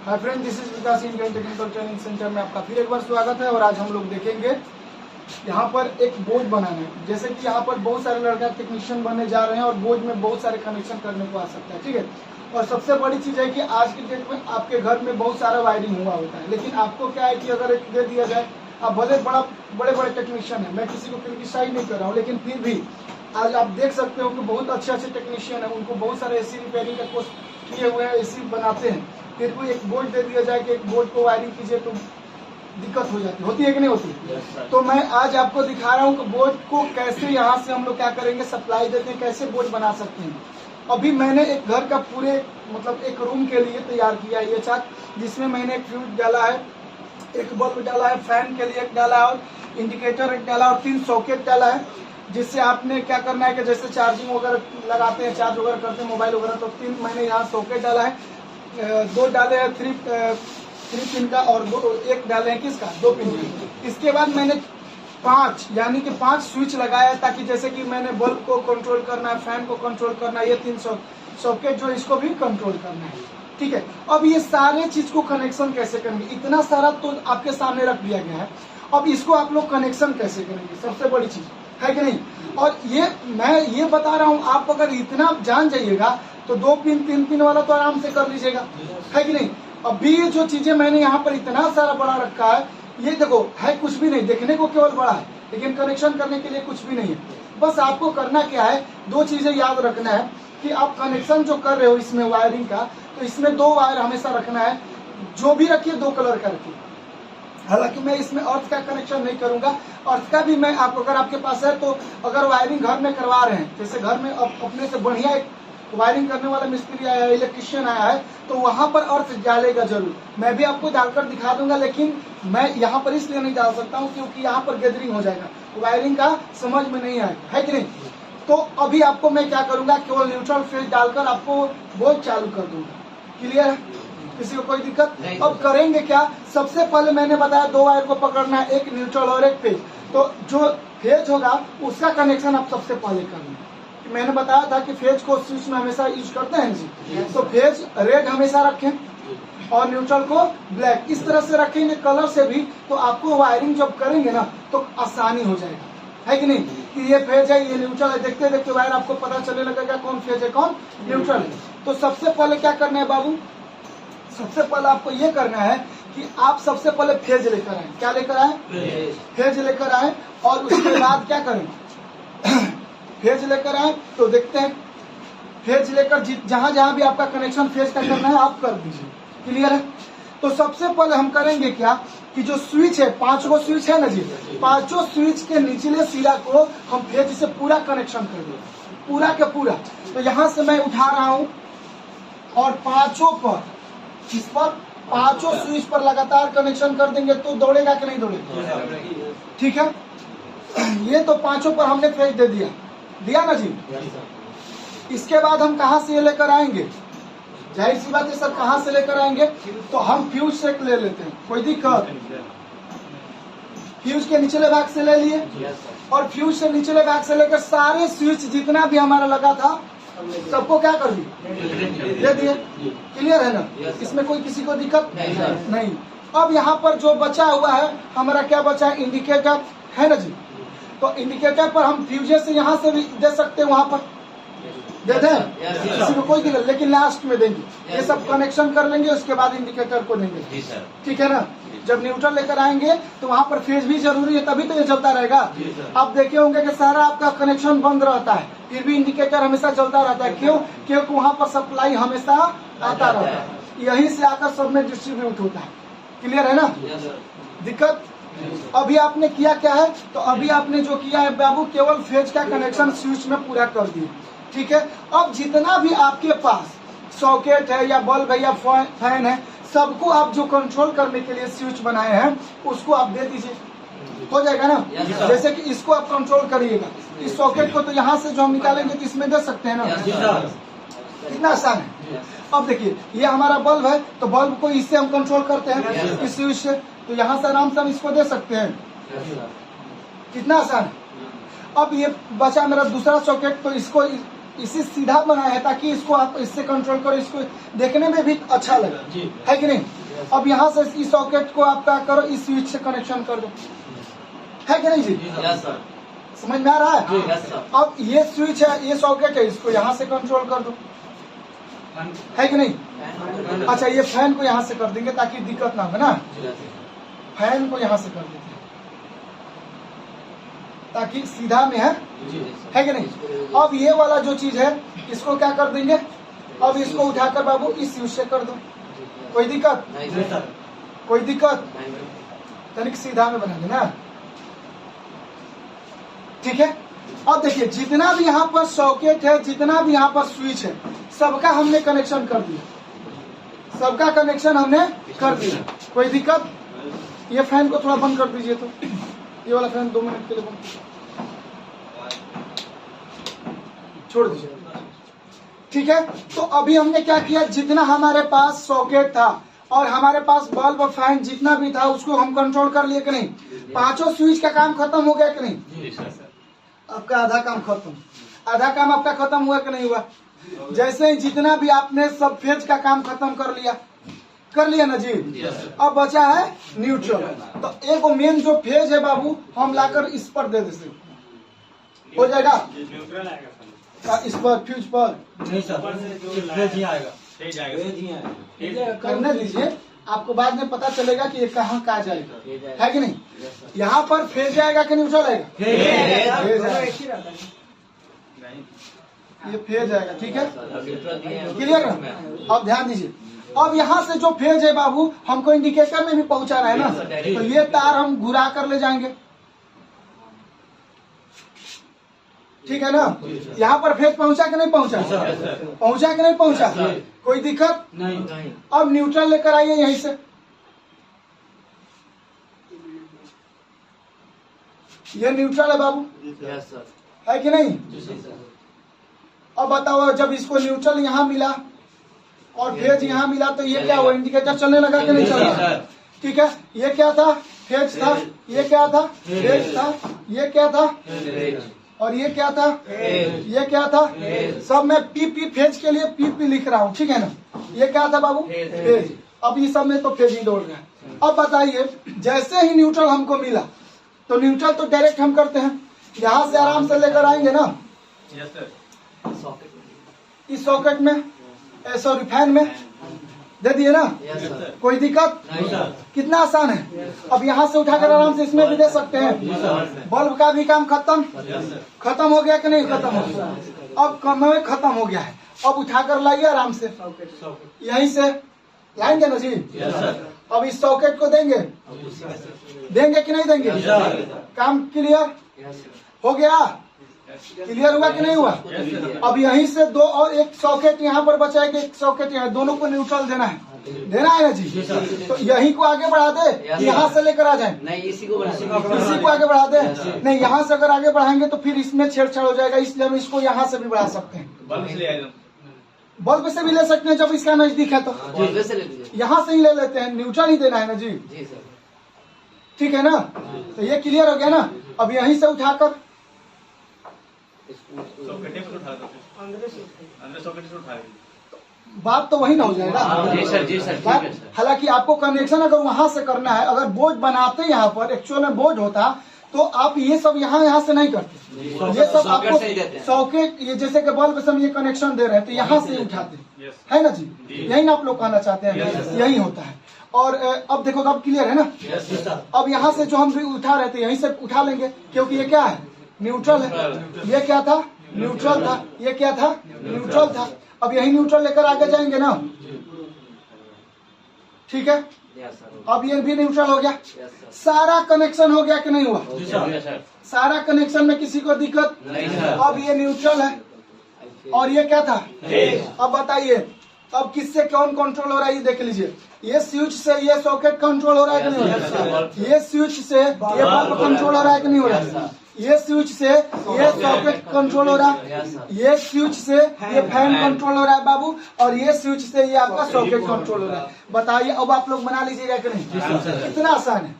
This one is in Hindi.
Hi friend, this is Vikas Indian technical training centre में आपका फिर एक बार स्वागत है। और आज हम लोग देखेंगे यहाँ पर एक बोर्ड बनाना है। जैसे कि यहाँ पर बहुत सारे लड़का टेक्नीशियन बनने जा रहे हैं और बोर्ड में बहुत सारे कनेक्शन करने को आ सकता है, ठीक है। और सबसे बड़ी चीज है कि आज की डेट में आपके घर में बहुत सारा वायरिंग हुआ होता है, लेकिन आपको क्या है कि अगर एक दे दिया जाए, आप भले बड़े बड़े टेक्नीशियन है, मैं किसी को क्रिटिसाइज नहीं कर रहा हूँ, लेकिन फिर भी आज आप देख सकते हो कि बहुत अच्छे टेक्नीशियन है, उनको बहुत सारे एसी रिपेयरिंग का कोर्स किए हुए हैं, एसी बनाते हैं। फिर कोई एक बोर्ड दे दिया जाए कि एक बोर्ड को वायरिंग कीजिए तो दिक्कत हो जाती होती है कि नहीं होती। तो मैं आज आपको दिखा रहा हूँ कि बोर्ड को कैसे यहाँ से हम लोग क्या करेंगे, सप्लाई देते हैं, कैसे बोर्ड बना सकते हैं। अभी मैंने एक घर का पूरे मतलब एक रूम के लिए तैयार किया है ये चार्ट, जिसमें मैंने एक फ्यूज डाला है, एक बल्ब डाला है, फैन के लिए एक डाला है, और इंडिकेटर एक डाला, और 3 सॉकेट डाला है। जिससे आपने क्या करना है कि जैसे चार्जिंग वगैरह लगाते हैं, चार्ज वगैरह करते हैं मोबाइल वगैरह, तो 3 मैंने यहाँ सॉकेट डाला है। 2 डाले हैं 3 पिन का, और 1 डाले हैं किसका, 2 पिन का। इसके बाद मैंने 5 यानी कि 5 स्विच लगाया है, ताकि जैसे कि मैंने बल्ब को कंट्रोल करना है, फैन को कंट्रोल करना है, ये 3 सॉकेट जो इसको भी कंट्रोल करना है, ठीक है। अब ये सारे चीज को कनेक्शन कैसे करेंगे, इतना सारा तो आपके सामने रख दिया गया है। अब इसको आप लोग कनेक्शन कैसे करेंगे, सबसे बड़ी चीज है कि नहीं। और ये मैं ये बता रहा हूँ, आप अगर इतना जान जाइएगा तो 2 पिन 3 पिन वाला तो आराम से कर लीजिएगा, है कि नहीं। अभी ये जो चीजें मैंने यहाँ पर इतना सारा बड़ा रखा है, ये देखो है कुछ भी नहीं, देखने को केवल बड़ा है, लेकिन कनेक्शन करने के लिए कुछ भी नहीं है। बस आपको करना क्या है, 2 चीजें याद रखना है कि आप कनेक्शन जो कर रहे हो इसमें वायरिंग का, तो इसमें 2 वायर हमेशा रखना है। जो भी रखिए 2 कलर का रखिए। हालांकि मैं इसमें अर्थ का कनेक्शन नहीं करूंगा, अर्थ का भी मैं आपको, अगर आपके पास है तो अगर वायरिंग घर में करवा रहे हैं, जैसे घर में अपने से बढ़िया एक वायरिंग करने वाला मिस्त्री आया है, इलेक्ट्रिशियन आया है, तो वहां पर अर्थ डालेगा जरूर। मैं भी आपको डालकर दिखा दूंगा, लेकिन मैं यहाँ पर इसलिए नहीं डाल सकता हूँ क्योंकि यहाँ पर गैदरिंग हो जाएगा, वायरिंग का समझ में नहीं आएगा, है कि नहीं। तो अभी आपको मैं क्या करूंगा, केवल न्यूट्रल फेज डालकर आपको बोर्ड चालू कर दूंगा। क्लियर है, किसी को कोई दिक्कत। अब करेंगे क्या, सबसे पहले मैंने बताया 2 वायर को पकड़ना है, एक न्यूट्रल और एक फेज। तो जो फेज होगा उसका कनेक्शन आप सबसे पहले करना। मैंने बताया था कि फेज को स्विच में हमेशा यूज करते हैं जी, तो फेज रेड हमेशा रखें और न्यूट्रल को ब्लैक। इस तरह से रखेंगे कलर से भी, तो आपको वायरिंग जब करेंगे ना तो आसानी हो जाएगा, है कि नहीं। कि ये फेज है, ये न्यूट्रल है, देखते देखते वायर आपको पता चलने लगेगा कौन फेज है कौन न्यूट्रल है। तो सबसे पहले क्या करना है बाबू, सबसे पहले आपको ये करना है कि आप सबसे पहले फेज लेकर आए। क्या लेकर आए, फेज लेकर आए। और उसके बाद क्या करें, फेज लेकर आए तो देखते हैं, फेज लेकर जहां जहां भी आपका कनेक्शन फेज का करना है आप कर दीजिए। क्लियर है। तो सबसे पहले हम करेंगे क्या कि जो स्विच है, 5 गो स्विच है ना जी, 5 स्विच के निचले सिरा को हम फेज से पूरा कनेक्शन कर देंगे, पूरा के पूरा। तो यहाँ से मैं उठा रहा हूँ और 5 पर, इस पर 5 स्विच पर लगातार कनेक्शन कर देंगे, तो दौड़ेगा कि नहीं दौड़ेगा, ठीक है। ये तो 5 पर हमने फेज दे दिया ना जी। इसके बाद हम कहाँ से ये लेकर आएंगे, जाहिर सी बात है सर, कहाँ से लेकर आएंगे, तो हम फ्यूज से ले लेते हैं, कोई दिक्कत। फ्यूज के निचले भाग से ले लिए, और फ्यूज से निचले भाग से लेकर सारे स्विच जितना भी हमारा लगा था सबको क्या कर दिए, दे दिए। क्लियर है ना, इसमें कोई किसी को दिक्कत नहीं। अब यहाँ पर जो बचा हुआ है हमारा, क्या बचा है, इंडिकेटर है ना जी। तो इंडिकेटर पर हम फ्यूजे से यहाँ से भी दे सकते हैं, वहां पर दे दें, किसी को कोई दिक्कत, लेकिन लास्ट में देंगे। ये सब कनेक्शन कर लेंगे, उसके बाद इंडिकेटर को देंगे, ठीक है ना। जब न्यूट्रल लेकर आएंगे तो वहां पर फेज भी जरूरी है, तभी तो ये चलता रहेगा। आप देखे होंगे कि सारा आपका कनेक्शन बंद रहता है, फिर भी इंडिकेटर हमेशा चलता रहता है। क्यों, क्योंकि वहां पर सप्लाई हमेशा आता रहता है, यहीं से आकर सब में डिस्ट्रीब्यूट होता है। क्लियर है ना, दिक्कत। अभी आपने किया क्या है, तो अभी आपने जो किया है बाबू, केवल फेज का कनेक्शन स्विच में पूरा कर दिए, ठीक है। अब जितना भी आपके पास सॉकेट है या बल्ब है या फैन है, सबको आप जो कंट्रोल करने के लिए स्विच बनाए हैं उसको आप दे दीजिए, हो जाएगा ना। जैसे कि इसको आप कंट्रोल करिएगा, इस सॉकेट को तो यहाँ से जो हम निकालेंगे तो इसमें दे सकते हैं ना, कितना आसान है। अब देखिए ये हमारा बल्ब है, तो बल्ब को इससे हम कंट्रोल करते हैं, इस स्विच से, तो यहाँ से आराम से हम इसको दे सकते हैं, कितना आसान है। अब ये बचा मेरा दूसरा सॉकेट, तो इसको इसे सीधा बनाया है ताकि इसको आप इससे कंट्रोल करो, इसको देखने में भी अच्छा लगे, है कि नहीं। अब यहाँ से इस सॉकेट को आप क्या करो, इस स्विच से कनेक्शन कर दो, है कि नहीं जी। समझ में आ रहा है। अब ये स्विच है, ये सॉकेट है, इसको यहाँ से कंट्रोल कर दो, है कि नहीं। अच्छा ये फैन को यहाँ से कर देंगे ताकि दिक्कत ना हो ना, फैन को यहाँ से कर देते हैं ताकि सीधा में है कि नहीं। अब ये वाला जो चीज है इसको क्या कर देंगे, अब इसको उठाकर बाबू इस स्विच से कर दो, कोई दिक्कत कोई दिक्कत, तनिक सीधा में बना देना, ठीक है। अब देखिए जितना भी यहाँ पर सॉकेट है, जितना भी यहाँ पर स्विच है, सबका हमने कनेक्शन कर दिया, सबका कनेक्शन हमने कर दिया, कोई दिक्कत। ये फैन को थोड़ा बंद कर दीजिए, तो ये वाला फैन 2 मिनट के लिए बंद छोड़ दीजिए, ठीक है। तो अभी हमने क्या किया, जितना हमारे पास सॉकेट था और हमारे पास बल्ब और फैन जितना भी था उसको हम कंट्रोल कर लिए कि नहीं। 5 स्विच का काम खत्म हो गया कि नहीं। आपका आधा काम खत्म, आधा काम आपका खत्म हुआ कि नहीं हुआ। जैसे ही जितना भी आपने सब फेज का काम खत्म कर लिया ना जी। अब बचा है न्यूट्रल, तो एक मेन जो फेज है बाबू हम लाकर इस पर दे देते, हो जाएगा इस पर, फ्यूज पर नहीं सर, करने दीजिए, आपको बाद में पता चलेगा कि ये कहाँ जाएगा, है कि नहीं। यहाँ पर फेज जाएगा कि न्यूट्रल आएगा, ये फेज आएगा, ठीक है, क्लियर है। अब ध्यान दीजिए, अब यहाँ से जो फेज है बाबू हमको इंडिकेटर में भी पहुंचा रहा है ना, तो ये तार हम घुरा कर ले जाएंगे, ठीक है ना। यहाँ पर फेज पहुंचा कि नहीं पहुंचा, पहुंचा कि नहीं पहुंचा, कोई दिक्कत नहीं। अब न्यूट्रल लेकर आइए यहीं से, ये न्यूट्रल है बाबू, है कि नहीं। अब बताओ जब इसको न्यूट्रल यहाँ मिला और फेज यहाँ मिला तो ये क्या हुआ, इंडिकेटर चलने लगा कि नहीं चल रहा, ठीक है। ये क्या था, फेज था, ये क्या था, फेज था, ये क्या था और ये क्या था, ये क्या था। सब मैं पी फेज के लिए पी लिख रहा हूँ, ठीक है ना। ये क्या था बाबू, फेज। अब ये सब में तो फेज ही दौड़ रहा है। अब बताइए जैसे ही न्यूट्रल हमको मिला तो न्यूट्रल तो डायरेक्ट हम करते हैं, यहाँ से आराम से लेकर आएंगे ना इस सॉकेट में, सॉरी फैन में दे दिए ना, कोई दिक्कत, कितना आसान है। अब यहाँ से उठाकर आराम से इसमें भी दे सकते हैं। बल्ब का भी काम खत्म हो गया कि नहीं, खत्म हो गया। अब काम खत्म हो गया है, अब उठाकर लाइए आराम से, यहीं से लाएंगे ना जी। अब इस सॉकेट को देंगे कि नहीं देंगे, काम क्लियर हो गया, क्लियर हुआ कि नहीं हुआ। अब यहीं से 2 और एक सॉकेट यहाँ पर बचाएंगे, एक सॉकेट यहाँ, दोनों को न्यूट्रल देना है ना जी। तो यहीं को आगे बढ़ा दे, यहाँ से लेकर आ जाए, नहीं इसी को आगे बढ़ा दे, नहीं यहाँ से अगर आगे बढ़ाएंगे तो फिर इसमें छेड़छाड़ हो जाएगा, इसलिए हम इसको यहाँ से भी बढ़ा सकते हैं, बल्ब से भी ले सकते हैं जब इसका नजदीक है तो यहाँ से ही ले लेते हैं, न्यूट्रल ही देना है ना जी, ठीक है ना। तो ये क्लियर हो गया ना। अब यहीं से उठाकर बात तो वही ना हो जाएगा। जी सर। हालांकि आपको कनेक्शन अगर वहां से करना है, अगर बोझ बनाते यहाँ पर एक्चुअल में बोझ होता तो आप ये सब यहाँ से नहीं करते, ये सब आपको सॉकेट, ये जैसे कि बल्ब से हम ये कनेक्शन दे रहे हैं तो यहाँ से उठाते है ना जी, यही ना आप लोग कहना चाहते हैं, यही होता है। और अब देखो अब क्लियर है ना। अब यहाँ से जो हम भी उठा रहे थे यहीं से उठा लेंगे, क्योंकि ये क्या है, न्यूट्रल है। ये क्या था, न्यूट्रल था, ये क्या था, न्यूट्रल था। अब यही न्यूट्रल लेकर आगे जाएंगे ना, ठीक है। अब ये भी न्यूट्रल हो गया, सारा कनेक्शन हो गया कि नहीं हुआ, सारा कनेक्शन में किसी को दिक्कत नहीं। अब ये न्यूट्रल है और ये क्या था, अब बताइए अब किससे कौन कंट्रोल हो रहा है, ये देख लीजिए। ये स्विच से ये सॉकेट कंट्रोल हो रहा है कि नहीं हो रहा है, ये स्विच से ये बल्ब कंट्रोल हो रहा है कि नहीं हो रहा है, ये स्विच से ये सॉकेट कंट्रोल हो रहा है, ये स्विच से ये फैन कंट्रोल हो रहा है बाबू, और ये स्विच से ये आपका सॉकेट कंट्रोल हो रहा है। बताइए अब आप लोग बना लीजिएगा कि नहीं, कितना आसान है।